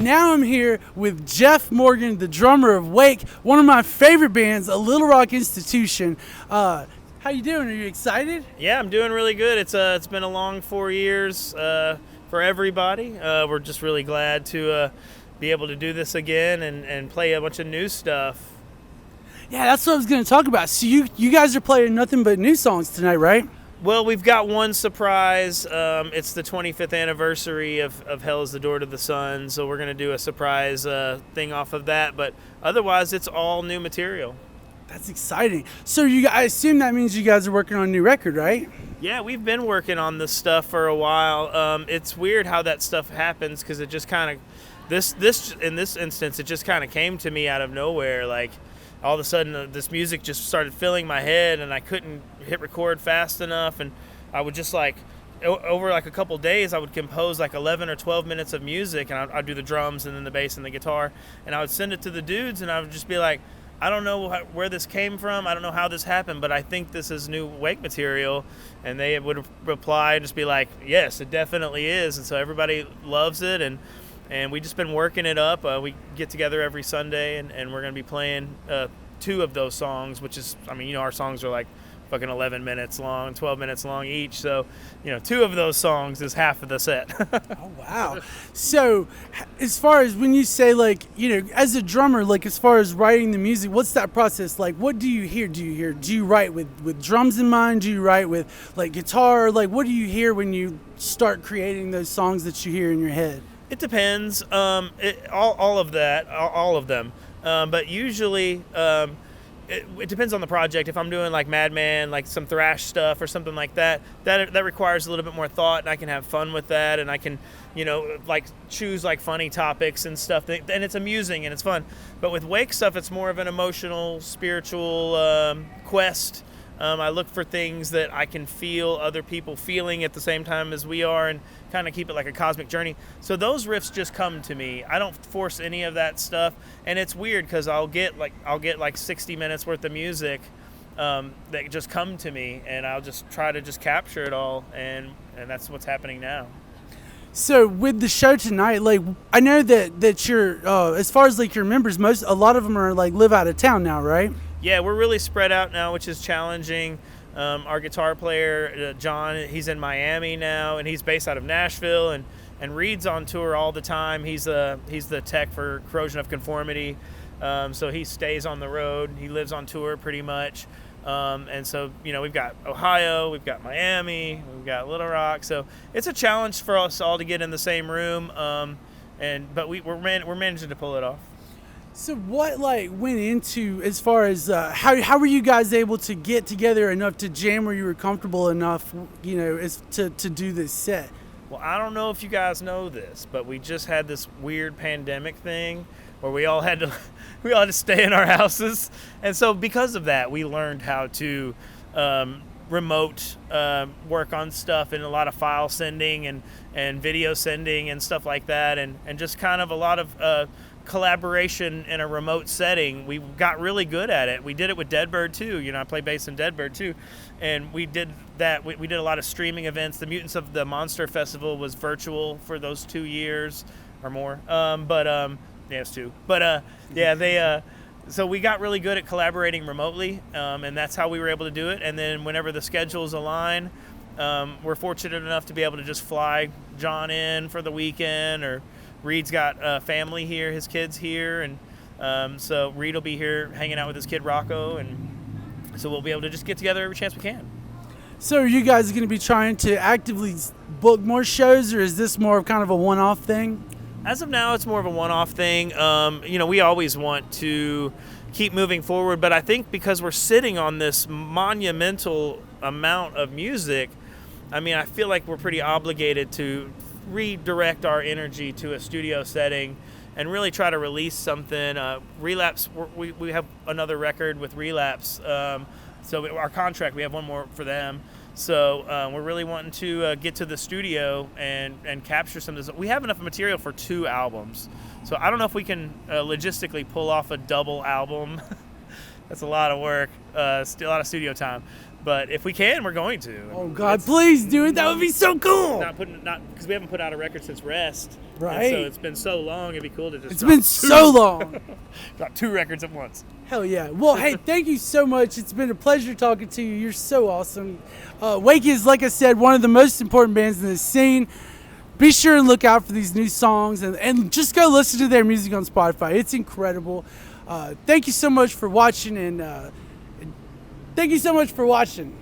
now I'm here with Jeff Morgan, the drummer of Rwake, one of my favorite bands, a Little Rock institution. How you doing? Are you excited? Yeah, I'm doing really good. It's been a long 4 years for everybody. We're just really glad to be able to do this again and play a bunch of new stuff. Yeah, that's what I was going to talk about. So you guys are playing nothing but new songs tonight, right? Well, we've got one surprise. It's the 25th anniversary of Hell is the Door to the Sun, so we're going to do a surprise thing off of that. But otherwise, it's all new material. That's exciting. So I assume that means you guys are working on a new record, right? Yeah, we've been working on this stuff for a while. It's weird how that stuff happens because it just kind of, in this instance, it just kind of came to me out of nowhere. Like, all of a sudden, this music just started filling my head, and I couldn't hit record fast enough. And I would just over a couple days, I would compose 11 or 12 minutes of music, and I'd do the drums and then the bass and the guitar, and I would send it to the dudes, and I would just be like, I don't know where this came from. I don't know how this happened, but I think this is new Rwake material. And they would reply and just be like, yes, it definitely is. And so everybody loves it, and we just been working it up. We get together every Sunday, and we're going to be playing 2 of those songs, which is, our songs are fucking 11 minutes long, 12 minutes long each. So, 2 of those songs is half of the set. Oh, wow. So, as far as when you say, as a drummer, as far as writing the music, what's that process like? What do you hear? Do you write with drums in mind? Do you write with, guitar? What do you hear when you start creating those songs that you hear in your head? It depends. All of them. But usually, it depends on the project. If I'm doing Madman, some thrash stuff or something like that, that requires a little bit more thought, and I can have fun with that, and I can, choose funny topics and stuff, and it's amusing and it's fun. But with Rwake stuff, it's more of an emotional, spiritual quest. I look for things that I can feel other people feeling at the same time as we are, and kind of keep it like a cosmic journey. So those riffs just come to me. I don't force any of that stuff, and it's weird because I'll get 60 minutes worth of music that just come to me, and I'll just try to just capture it all, and that's what's happening now. So with the show tonight, I know that you're as far as your members, a lot of them are live out of town now, right? Yeah, we're really spread out now, which is challenging. Our guitar player, John, he's in Miami now, and he's based out of Nashville, and Reed's on tour all the time. He's the tech for Corrosion of Conformity, so he stays on the road. He lives on tour pretty much. And so, we've got Ohio, we've got Miami, we've got Little Rock. So it's a challenge for us all to get in the same room, but we're managing to pull it off. So what went into as far as how were you guys able to get together enough to jam where you were comfortable enough, as to do this set? Well, I don't know if you guys know this, but we just had this weird pandemic thing where we all had to stay in our houses, and so because of that, we learned how to remote work on stuff, and a lot of file sending and video sending and stuff like that, and just kind of a lot of collaboration in a remote setting. We got really good at it. We did it with Deadbird too. I play bass in Deadbird too, and we did that. We did a lot of streaming events. The Mutants of the Monster Festival was virtual for those 2 years or more. It's 2. So we got really good at collaborating remotely, and that's how we were able to do it. And then whenever the schedules align, we're fortunate enough to be able to just fly John in for the weekend, or Reed's got family here, his kids here, and so Reed will be here hanging out with his kid Rocco, and so we'll be able to just get together every chance we can. So are you guys going to be trying to actively book more shows, or is this more of kind of a one-off thing? As of now, it's more of a one-off thing. We always want to keep moving forward, but I think because we're sitting on this monumental amount of music, I feel like we're pretty obligated to redirect our energy to a studio setting and really try to release something. Relapse, we have another record with Relapse, so our contract, we have one more for them. So we're really wanting to get to the studio and capture some of this. We have enough material for 2 albums. So I don't know if we can logistically pull off a double album. That's a lot of work, a lot of studio time. But if we can, we're going to. Oh God, please do it. That would be so cool. Not because we haven't put out a record since Rest. Right. And so it's been so long. It'd be cool to just. It's been so long. Drop 2 records at once. Hell yeah. Well, hey, thank you so much. It's been a pleasure talking to you. You're so awesome. Rwake is, like I said, one of the most important bands in the scene. Be sure and look out for these new songs and just go listen to their music on Spotify. It's incredible. Thank you so much for watching, and thank you so much for watching.